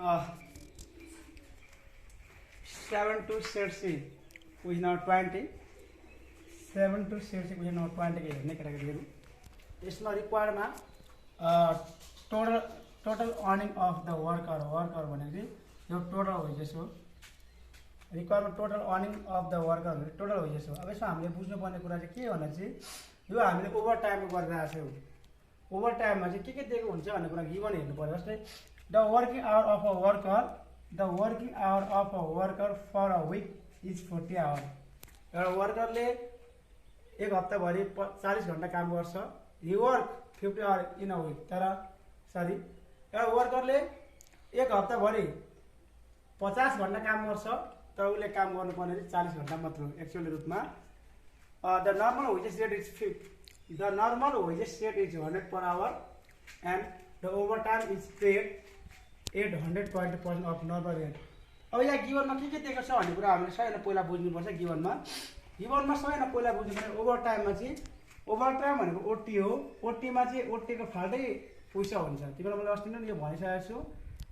7 to 60 within 20 7 to 60 within 20 के हेर्ने केटाकेटीहरु यसमा रिक्वायर्डमा total earning of the worker भनेको यो टोटल वेजेस हो। Requirement total earning of the worker भने टोटल वेजेस हो। अब यसमा हामीले बुझ्नुपर्ने कुरा चाहिँ के भन्दा चाहिँ यो हामीले ओभर टाइमको गरिरहेको छौँ। ओभर टाइममा चाहिँ के दिएको हुन्छ भन्ने कुरा गिभन हेर्नु पर्यो। जस्तै the working hour of a worker for a week is 40 hour. एउटा वर्करले एक हप्ताभरि 40 घण्टा काम गर्छ। He work 50 hour in a week. तर सरी एउटा वर्करले एक हप्ताभरि 50 घण्टा काम गर्छ तर उसले काम गर्नुपर्ने चाहिँ 40 घण्टा मात्र एक्चुअली रूपमा। The normal wages rate is 100 per hour and the overtime is paid 820% of normal rate। अब यहाँ गिभनमा के दिएको छ भन्ने कुरा हामीले सबैजना पहिला बुझ्नुपर्छ। गिभनमा सबैजना पहिला बुझ्नुपर्ने ओभर टाइममा चाहिँ ओभर टाइम भनेको ओटी हो। ओटीमा चाहिँ ओटीको फाल्टै पैसा हुन्छ। तिमीलाई मैले अस्ति नै यो भनिसकेको छु।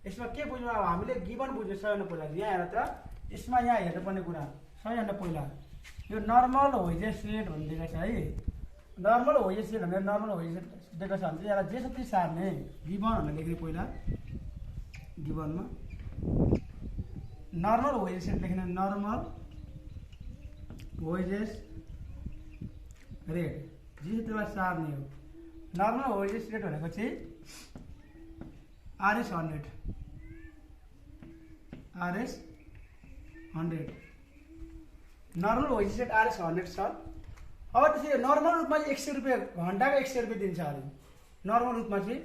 यसमा के बुझ्नु अब हामीले गिभन बुझ्नु सबैजना पहिला यहाँ हेर त यसमा यहाँ हेर्नुपर्ने कुरा सबैजना पहिला यो नर्मल वेजेस रेट भनिदिएको छ है। नर्मल वेजेस रेट भनेर नर्मल वेजेस दिएको छ भने चाहिँ यसलाई जे जति सार्ने गिभन भनेर लेख्ने पहिला गिभनमा नर्मल वेजेस रेट लेख्ने नर्मल वेजेस रेट जे त्यसलाई सार्ने हो। नर्मल वेजेस रेट भनेको चाहिँ RS 100 normal wages rate RS 100 छ। अब त्यसरी नर्मल रूपमा चाहिँ 100 रुपियाँ घन्टाको 100 रुपियाँ दिन्छ अरे नर्मल रूपमा चाहिँ।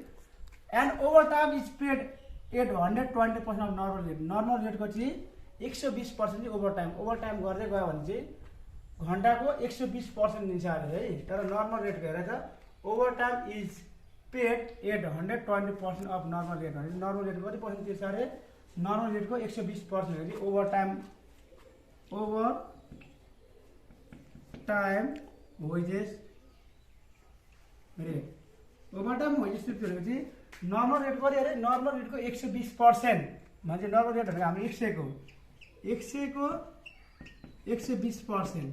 And over time is paid 820% of normal rate. Normal रेटको चाहिँ 120% चाहिँ ओभर टाइम गर्दै गयो भने चाहिँ घन्टाको 120% दिन्छ अरे है। तर नर्मल रेट हेरेर त over time is paid 820% of normal rate भने नर्मल रेट कति पर्सेन्ट तिर्छ अरे नर्मल रेटको 120% हो। ओभर टाइम वेजेस रेट भनेको चाहिँ नर्मल रेट कति अरे नर्मल रेटको 120% भन्छ। नर्मल रेट भनेको हाम्रो 100 को 120%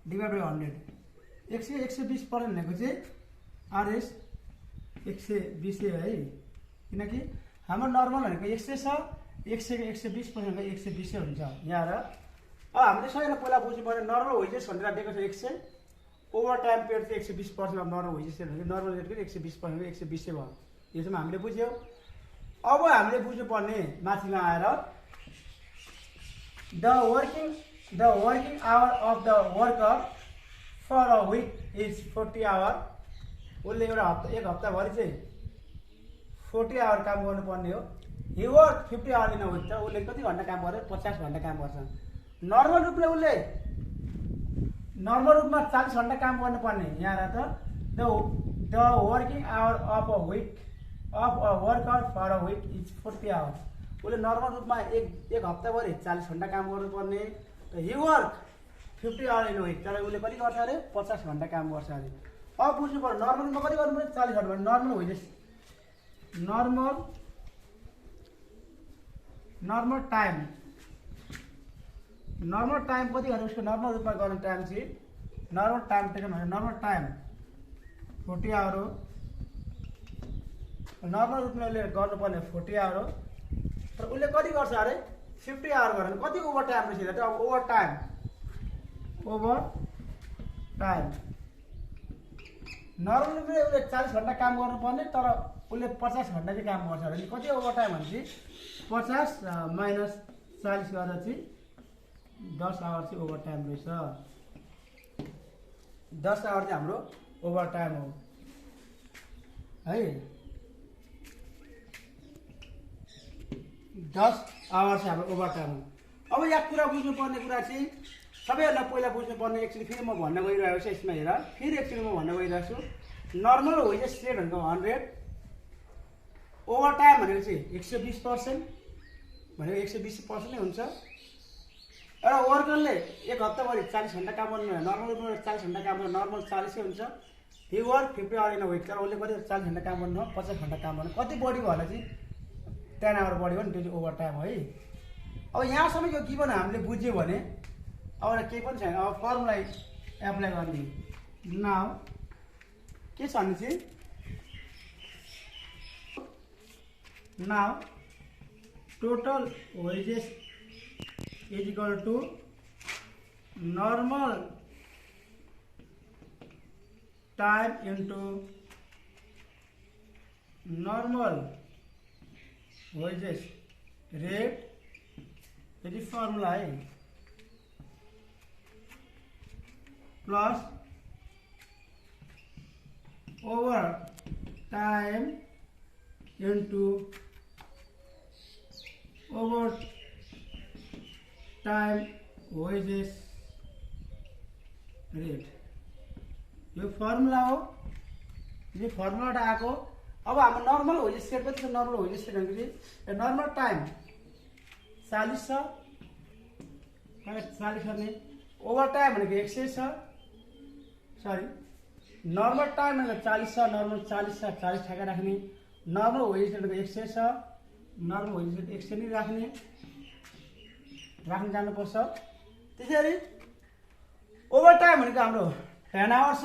डिभाइड बाई 100 120% भनेको चाहिँ RS 120 है। किनकि हाम्रो नर्मल भनेको 100 छ 100 को 120% भनेको 120 हुन्छ यहाँ र। अब हामीले सबैजना पहिला बुझ्नुपर्ने नर्मल वेजेस भनेर दिएको छ 100 ओभर टाइम पेड चाहिँ 120% अफ नर्मल वेजेस भनेको नर्मल रेटको 120% 120 भयो। यो चाहिँ हामीले बुझ्यौँ। अब हामीले बुझ्नुपर्ने माथिमा आएर the working hour of the worker for a week is 40 hour. उसले एक हप्ताभरि चाहिँ 40 आवर काम गर्नुपर्ने हो। He work 50 hour in a week. त उसले कति घन्टा काम गर्छ 50 घन्टा काम गर्छ। नर्मल रूपमा 40 घन्टा काम गर्नुपर्ने यहाँ त the working hour of a worker for a week is 40 hour. उसले नर्मल रूपमा एक हप्ताभरि 40 घन्टा काम गर्नुपर्ने। He work 50 hour in a week. तर उसले कति गर्छ अरे 50 घन्टा काम गर्छ अरे। अब बुझ्नु पर्यो नर्मल रूपमा कति गर्नुपर्ने 40 घन्टा भने नर्मल वेजेस नर्मल टाइम कति गर्नु उसको नर्मल रूपमा गर्ने टाइम चाहिँ नर्मल टाइम टेकन भने नर्मल टाइम 40 आवर हो। नर्मल रूपमा उसले गर्नुपर्ने 40 आवर हो। तर उसले कति गर्छ अरे 50 आवर गरेर कति ओभर टाइम रहेछ त। अब ओभर टाइम नर्मल रूपमा उसले 40 घन्टा काम गर्नुपर्ने तर उसले 50 घन्टा चाहिँ काम गर्छ अरे। कति ओभर टाइम भने चाहिँ 50 माइनस 40 गरेर चाहिँ 10 आवर चाहिँ ओभर टाइम रहेछ। 10 आवर चाहिँ हाम्रो ओभर टाइम हो है। 10 आवर चाहिँ हाम्रो ओभर टाइम हो। अब यहाँ कुरा बुझ्नुपर्ने कुरा चाहिँ सबैभन्दा पहिला बुझ्नुपर्ने एक्चुअली फेरि म भन्न गइरहेको छु यसमा हेर फेरि एक्चुअली म भन्न गइरहेको छु नर्मल वेजेस रेट भनेको 100 ओभर टाइम भनेको चाहिँ 120% भनेको 120% नै हुन्छ। एउटा वर्करले एक हप्ताभरि 40 घन्टा काम गर्नु नर्मल रूपमा 40 घन्टा काम गर्नु नर्मल 40 हुन्छ। He work 50 hour in a week. तर उसले कति 40 घन्टा काम गर्नु 50 घन्टा काम गर्नु कति बढी भयो होला चाहिँ 10 आवर बढ्यो भने त्यो चाहिँ ओभर टाइम है। अब यहाँसम्म यो गिभन हामीले बुझ्यो भने अब केही पनि छैन, अब फर्मुला एप्लाई गर्ने। नाउ के छ भने चाहिँ now total wages is equal to normal time into normal wages rate, यदि फर्मुला है, plus over time into over time wages rate, यो फर्मुला हो। यो फर्मुलाबाट आएको। अब हाम्रो नर्मल वेजेस रेट पनि छ। नर्मल वेजेस रेट भनेको चाहिँ नर्मल टाइम 40 छ, 40 गर्ने। ओभर टाइम भनेको 100 छ, सरी नर्मल टाइम भनेको 40 छ, नर्मल 40 छ, 40 ठ्याक्कै राख्ने। नर्मल वेजेस रेट भनेको 100 छ, नर्मल वेजेस रेट 100 नै राख्न जानुपर्छ। त्यसरी ओभर टाइम भनेको हाम्रो 10 आवर छ,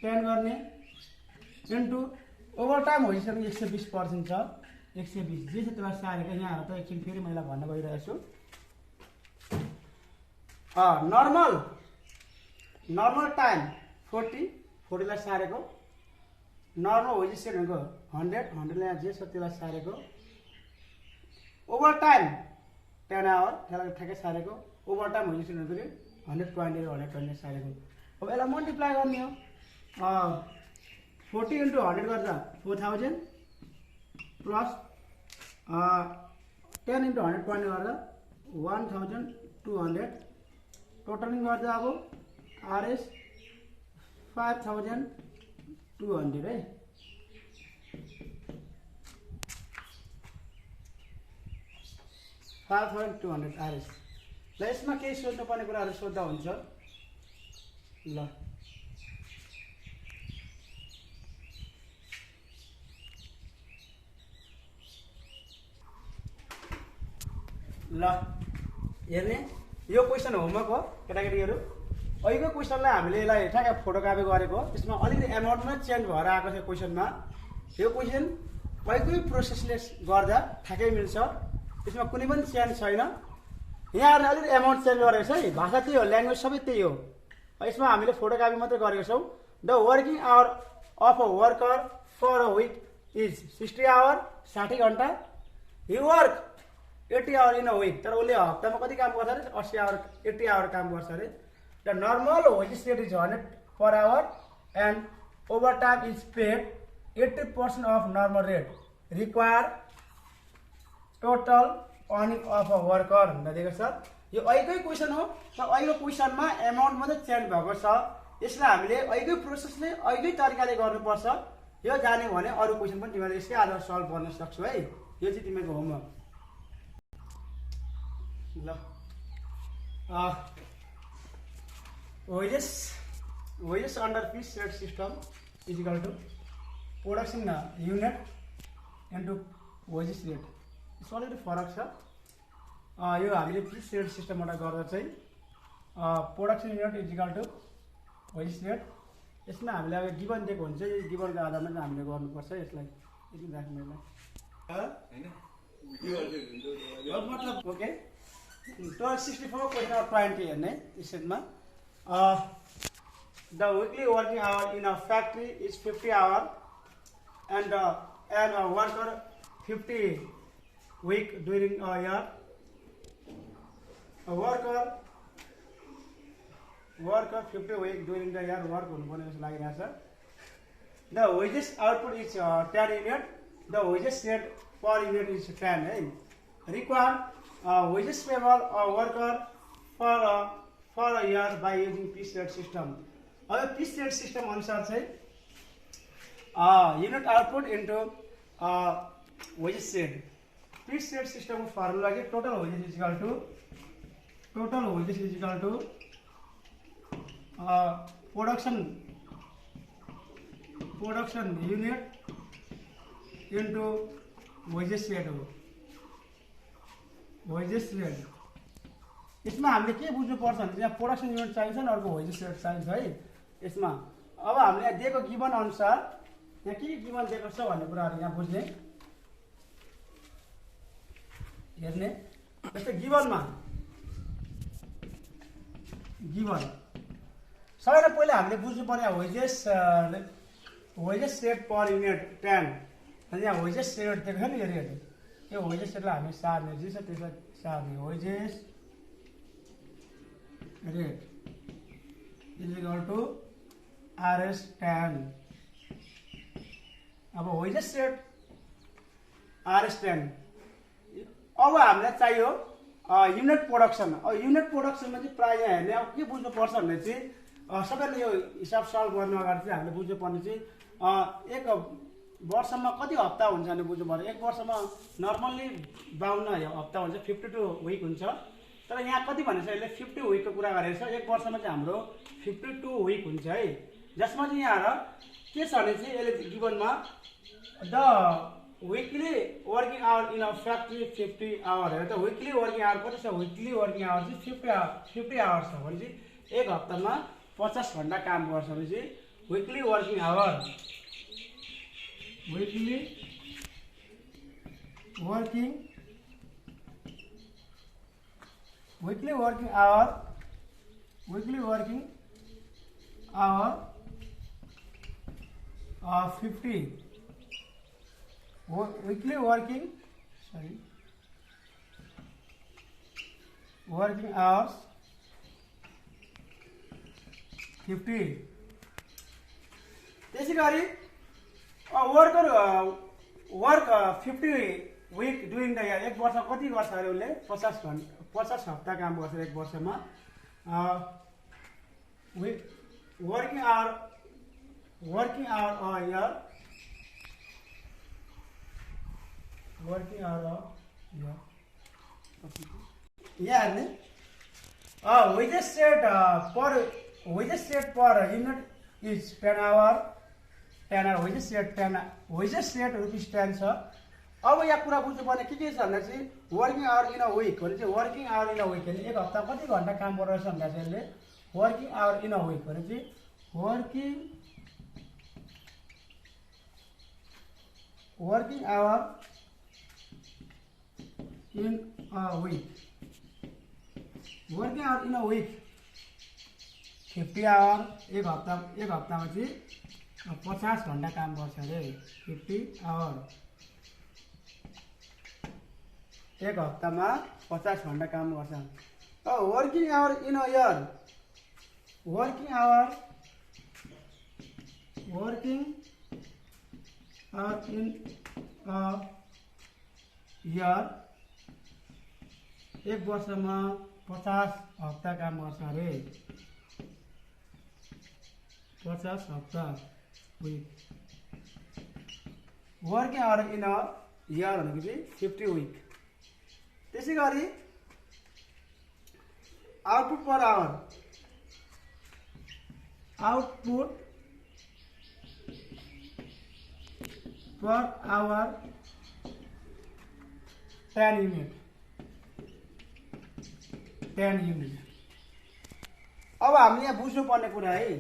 10 गर्ने into over time wages rate 120% छ, 120 जे छ त्यसलाई सारेको। यहाँ त एकछिन फेरि मैले भन्न गइरहेको छु। नर्मल टाइम 40 लाई सारेको। नर्मल वेजेस रेट भनेको 100 लाई जे छ त्यसलाई सारेको। ओभर टाइम 10 आवर त्यसलाई ठ्याक्कै सारेको। ओभर टाइम वेजेस रेट भनेको 120 सारेको। अब यसलाई मल्टिप्लाई गर्ने हो। 40 × 100 गर्दा 4000 प्लस 10 × 120 गर्दा 1200 टोटलिङ गर्दा अब आरएस 5200 है। आरएस। ल यसमा केही सोध्नुपर्ने कुराहरू सोध्दा हुन्छ। ल हेर्ने यो क्वेसन होमवर्क हो केटाकेटीहरू। अहिलेको क्वेसनलाई हामीले यसलाई ठ्याक्कै फोटोकपी गरेको। त्यसमा अलिकति एमाउन्टमा चेन्ज भएर आएको छ क्वेसनमा। यो क्वेसन पहिलेकै प्रोसेसले गर्दा ठ्याक्कै मिल्छ, त्यसमा कुनै पनि चेन्ज छैन। यहाँहरूले अलिकति एमाउन्ट चेन्ज गरेको छ है। भाषा त्यही हो, ल्याङ्ग्वेज सबै त्यही हो। यसमा हामीले फोटोकपी मात्रै गरेको छौँ। The working hour of a worker for a week is 60 hour, 60 घन्टा। He work 80 hour in a week. तर उसले हप्तामा कति काम गर्छ अरे? 80 आवर, 80 आवर काम गर्छ अरे। The normal wages rate is 100 per hour and over time is paid 80% of normal rate require total earning of a worker भनेर छ। यो अहिलेकै क्वेसन हो। तर अहिलेको क्वेसनमा एमाउन्ट मात्रै चेन्ज भएको छ। यसलाई हामीले अहिलेकै प्रोसेसले अहिलेकै तरिकाले गर्नुपर्छ। यो जान्यो भने अरू क्वेसन पनि तिमीले यसकै आधार सल्भ गर्न सक्छौ है। यो चाहिँ तिमीको होमवर्क। ल wages under piece rate system is equal to production unit into wages rate। यसमा अलिकति फरक छ। यो हामीले पिस रेट सिस्टमबाट गर्दा चाहिँ production unit is equal to wages rate. यसमा हामीले अब गिभन दिएको हुन्छ, यो गिभनको आधारमा चाहिँ हामीले गर्नुपर्छ। यसलाई यति राख्नु मतलब ओके। 64 क्वेसन 20 हेर्ने स्टेटमा। The weekly working hour in a factory is 50 hour and a worker 50 week during a year. A worker 50 week during the year work हुनुपर्ने जस्तो लागिरहेछ। The wages output is 10 unit. The wages rate per unit is 10 है। Require wages payable a worker for a year by using piece rate system। अब piece rate system अनुसार चाहिँ unit output into wages rate. Piece rate सिस्टमको formula के total wages is equal to production unit into wages rate हो, wages rate. यसमा हामीले के बुझ्नुपर्छ भने यहाँ प्रोडक्सन युनिट चाहिन्छ नि, अर्को वेजेस रेट चाहिन्छ है यसमा। अब हामीले यहाँ दिएको गिभन अनुसार यहाँ के गिभन दिएको छ भन्ने कुराहरू यहाँ बुझ्ने हेर्ने। जस्तै गिभनमा गिभन सबैभन्दा पहिला हामीले बुझ्नुपर्ने wages wages rate per unit 10। अनि यहाँ वेजेस रेट दिएको छ नि, यो रेट, यो वेजेस रेटलाई हामी सार्ने जे छ त्यसलाई सार्ने। Wages rate is equal to RS 10। अब वेजेस रेट RS 10। अब हामीलाई चाहियो युनिट प्रोडक्सन। अब युनिट प्रोडक्सनमा चाहिँ प्रायः हेर्ने अब के बुझ्नुपर्छ भने चाहिँ सबैले यो हिसाब सल्भ गर्नु अगाडि चाहिँ हामीले बुझ्नुपर्ने चाहिँ एक वर्षमा कति हप्ता हुन्छ भने बुझ्नु पर्यो। एक वर्षमा नर्मल्ली 52 हप्ता हुन्छ, 52 विक हुन्छ। तर यहाँ कति भनेको छ यसले 50 विकको कुरा गरेको छ। एक वर्षमा चाहिँ हाम्रो 52 विक हुन्छ है, जसमा चाहिँ यहाँ के छ भने चाहिँ यसले गिभनमा the weekly working hour in a factory 50 hour हेर त। वीकली वर्किङ आवर कति छ? वीकली वर्किङ आवर चाहिँ 50 आवर्स छ भने चाहिँ एक हप्तामा 50 घन्टा काम गर्छ भने चाहिँ weekly working hour, weekly working hour, weekly working hour 50 weekly working hours 50। त्यसै गरी worker work 50 week during the year. एक वर्ष कति गर्छ अरे उसले? 50 घन्टा 50 हप्ता काम गर्छ एक वर्षमा। Working hour a year, working hour यहाँ हेर्ने wages rate per unit is 10 hour wages rate rupees 10 छ। अब यहाँ कुरा बुझ्नुपर्ने के छ भन्दा चाहिँ working hour in a week भने चाहिँ working hour in a week भने एक हप्ता कति घन्टा काम गरिरहेछ भन्दा चाहिँ यसले working hour in a week भने चाहिँ working hour in a week, working hour in a week 50 hour. एक हप्तामा चाहिँ 50 घन्टा काम गर्छ अरे। 50 आवर एक हप्तामा 50 घन्टा काम गर्छ। Working hour in a year, working hour in a year एक वर्षमा 50 हप्ता काम गर्छ अरे। 50 हप्ता week. Working hour in a year भनेको चाहिँ 50 विक। त्यसै गरी output per hour, output per hour 10 unit. अब हामीले यहाँ बुझ्नुपर्ने कुरा है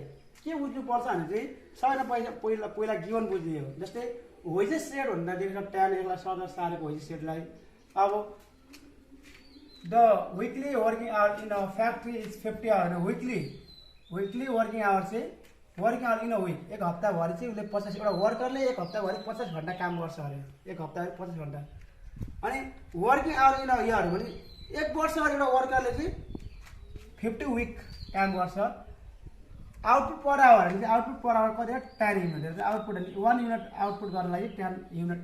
के बुझ्नुपर्छ भने चाहिँ सबैभन्दा पहिला गिभन बुझ्ने हो। जस्तै वेजेस रेट भन्दा दिएको 10 यसलाई सदर सारेको वेजेस रेटलाई। अब the weekly working hour in a factory is 50 hour. Weekly working hour चाहिँ working hour in a week एक हप्ताभरि चाहिँ उसले 50 एउटा वर्करले एक हप्ताभरि 50 घन्टा काम गर्छ अरे। एक हप्ताभरि 50 घन्टा। अनि working hour in a year भने एक वर्षमा एउटा वर्करले चाहिँ 50 विक काम गर्छ। आउटपुट पर आवर भने चाहिँ आउटपुट पर आवर कति हो? 10 युनिट। आउटपुट 1 युनिट आउटपुट गर्नको लागि 10 युनिट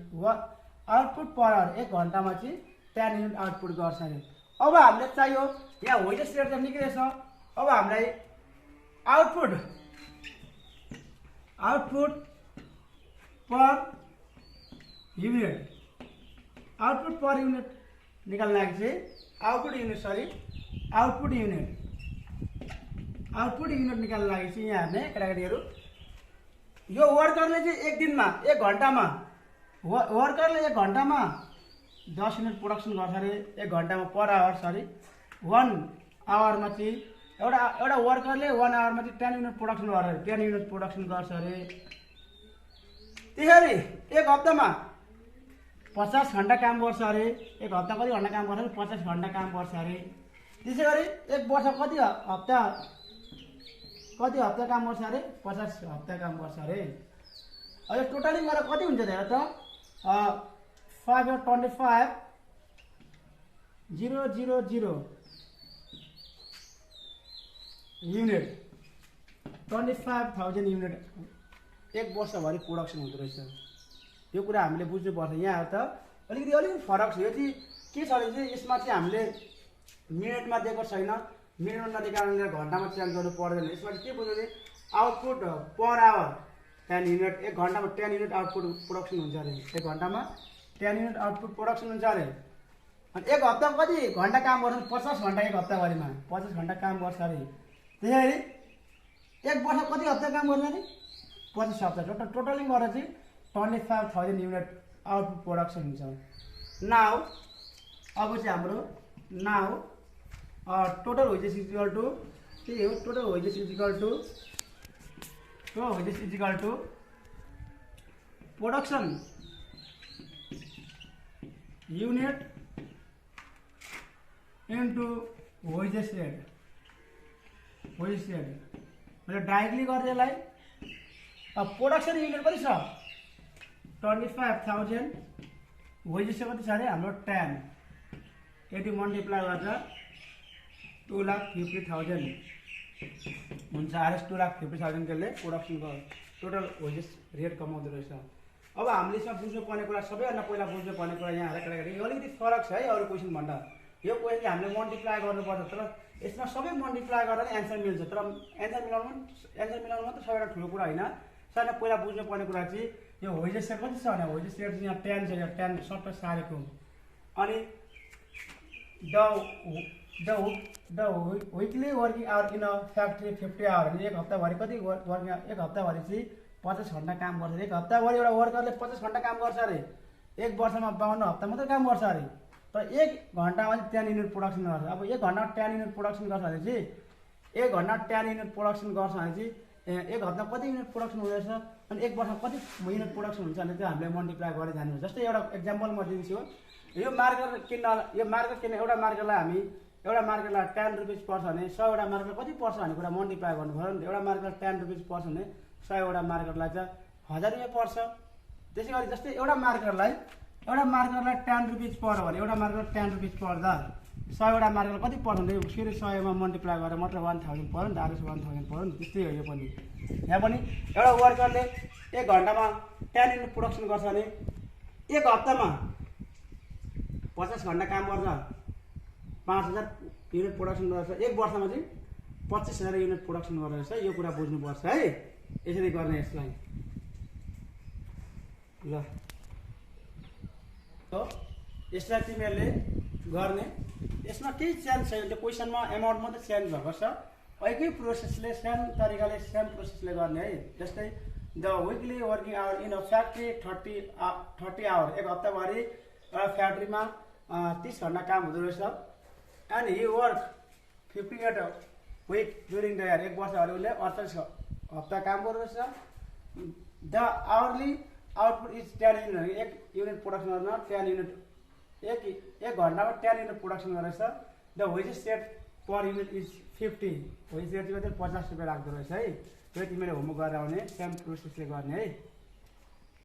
आउटपुट पर आवर एक घन्टामा चाहिँ 10 युनिट आउटपुट गर्छ अरे। अब हामीले चाहियो यहाँ वेजेस रेट त निकै छ। अब हामीलाई आउटपुट पर युनिट निकाल्न लागि चाहिँ आउटपुट युनिट निकाल्न लागि चाहिँ यहाँ हेर्ने केटाकेटीहरू, यो वर्करले चाहिँ एक दिनमा एक घन्टामा वर्करले 1 घन्टामा 10 युनिट प्रोडक्सन गर्छ अरे। 1 घन्टामा पर आवर सरी 1 आवरमा चाहिँ एउटा वर्करले 1 आवरमा चाहिँ 10 युनिट प्रोडक्सन गर्छ अरे। 10 युनिट प्रोडक्सन गर्छ अरे। त्यसरी 1 हप्तामा 50 घन्टा काम गर्छ अरे। 1 हप्ता कति घन्टा काम गर्छ? 50 घन्टा काम गर्छ अरे। त्यसै गरी 1 वर्ष कति हप्ता काम गर्छ अरे? 50 हप्ता काम गर्छ अरे। अब टोटलिङ गरेर कति हुन्छ त हेर त 5 or 25 000 युनिट 25,000 युनिट 1 वर्षभरि प्रोडक्सन हुँदो रहेछ। यो कुरा हामीले बुझ्नुपर्छ। यहाँ त अलिकति फरक छ। यो चाहिँ के छ भने चाहिँ यसमा चाहिँ हामीले मिनेटमा दिएको छैन। मिनेटमा नदिएको कारणले घन्टामा चेन्ज गर्नु पर्दैन। यसमा चाहिँ के बुझ्यो भने आउटपुट पर आवर 10 युनिट 1 घन्टामा 10 युनिट आउटपुट प्रोडक्सन हुन्छ अरे। 1 घन्टामा 10 युनिट आउटपुट प्रोडक्सन हुन्छ अरे। अनि 1 हप्तामा कति घन्टा काम गर्छ? 50 घन्टा 1 हप्ताभरिमा 50 घन्टा काम गर्छ अरे। त्यसैगरी 1 वर्ष कति हप्ता काम गर्छ अरे? 25 हप्ता। टोटलिङ गरेर चाहिँ 25,000 युनिट आउटपुट प्रोडक्सन हुन्छ। नाउ अब चाहिँ हाम्रो टोटल वेजेस इक्वल टु के हो? Total wages equal to production unit into wages rate. मैले डाइरेक्टली गरेँ यसलाई। अब प्रोडक्सन युनिट कति छ? 25,000 वेजेस कति छ अरे? हाम्रो 10 यदि मल्टिप्लाई गर्दा 2,50,000 हुन्छ। आरएस 2,50,000 त्यसले प्रोडक्सनको टोटल वेजेस रेट कमाउँदो रहेछ। अब हामीले यसमा बुझ्नुपर्ने कुरा सबैभन्दा पहिला बुझ्नुपर्ने कुरा यहाँ केटाकेटी अलिकति फरक छ है अरू क्वेसन भन्दा। यो क्वेसन हामीले मल्टिप्लाई गर्नुपर्छ तर यसमा सबै मल्टिप्लाई गरेर एन्सर मिल्छ। तर एन्सर मिलाउनु मात्रै सबैभन्दा ठुलो कुरा होइन। सबैभन्दा पहिला बुझ्नुपर्ने कुरा चाहिँ यो वेजेस रेट कति छ भने वेजेस रेट चाहिँ यहाँ 10 छ। यहाँ 10 सट्ट सारेको। अनि the weekly working hour in a factory 50 hour. 1 हप्ताभरि कति वर्किङ? 1 हप्ताभरि चाहिँ 50 घन्टा काम गर्छ। 1 हप्ताभरि एउटा वर्करले 50 घन्टा काम गर्छ अरे। 1 वर्षमा 52 हप्ता मात्रै काम गर्छ अरे। तर 1 घन्टामा चाहिँ 10 युनिट प्रोडक्सन गर्छ। अब 1 घन्टामा 10 युनिट प्रोडक्सन गर्छ भने चाहिँ 1 घन्टा 10 युनिट प्रोडक्सन गर्छ भने चाहिँ 1 हप्ता कति युनिट प्रोडक्सन हुँदैछ अनि 1 वर्षमा कति युनिट प्रोडक्सन हुन्छ भने चाहिँ हामीले मल्टिप्लाई गरेर जानुपर्छ। जस्तै एउटा एक्जाम्पल म दिन्छु। यो मार्कर किन्न एउटा मार्करलाई 10 रुपिस पर्छ भने 100 वटा मार्कर कति पर्छ भन्ने कुरा मल्टिप्लाई गर्नु पर्यो नि। एउटा मार्कर 10 रुपिस पर्छ भने 100 वटा मार्करलाई चाहिँ 1000 रुपियाँ पर्छ। त्यसै गरी जस्तै एउटा मार्करलाई 10 रुपिस पर्यो भने एउटा मार्कर 10 रुपिस पर्दा 100 वटा मार्कर कति पर्छ भने फेरि 100 मा मल्टिप्लाई गरेर मात्र 1000 पर्यो नि त। आरएस 1000 पर्यो नि। त्यस्तै हो यो पनि। यहाँ पनि एउटा वर्करले 1 घन्टामा 10 युनिट प्रोडक्सन गर्छ भने 1 हप्तामा 50 घन्टा काम गर्छ 5000 युनिट प्रोडक्सन गर्छ। 1 वर्षमा चाहिँ 25,000 युनिट प्रोडक्सन गर्छ। यो कुरा बुझ्नुपर्छ है। यसरी गर्ने यसलाई ल। यसलाई तिमीहरूले गर्ने। यसमा केही चेन्ज छैन। त्यो क्वेसनमा एमाउन्ट मात्रै चेन्ज भएको छ। एकै प्रोसेसले सेम तरिकाले सेम प्रोसेसले गर्ने है। जस्तै the weekly working hour in a factory 30 hour. 1 हप्ताभरि एउटा फ्याक्ट्रीमा 30 घन्टा काम हुँदो रहेछ। And he work 58 week during the year. 1 वर्षभरि उसले 48 हप्ता काम गर्दो रहेछ। The hourly output is 10 unit. 1 unit production गर्न 10 युनिट 1 घन्टामा 10 युनिट प्रोडक्सन गरेछ। The wages rate per unit is 50। Wages rate चाहिँ 50 रुपियाँ लाग्दो रहेछ है। त्यो तिमीले होमवर्क गरेर आउने सेम प्रोसेसले गर्ने है।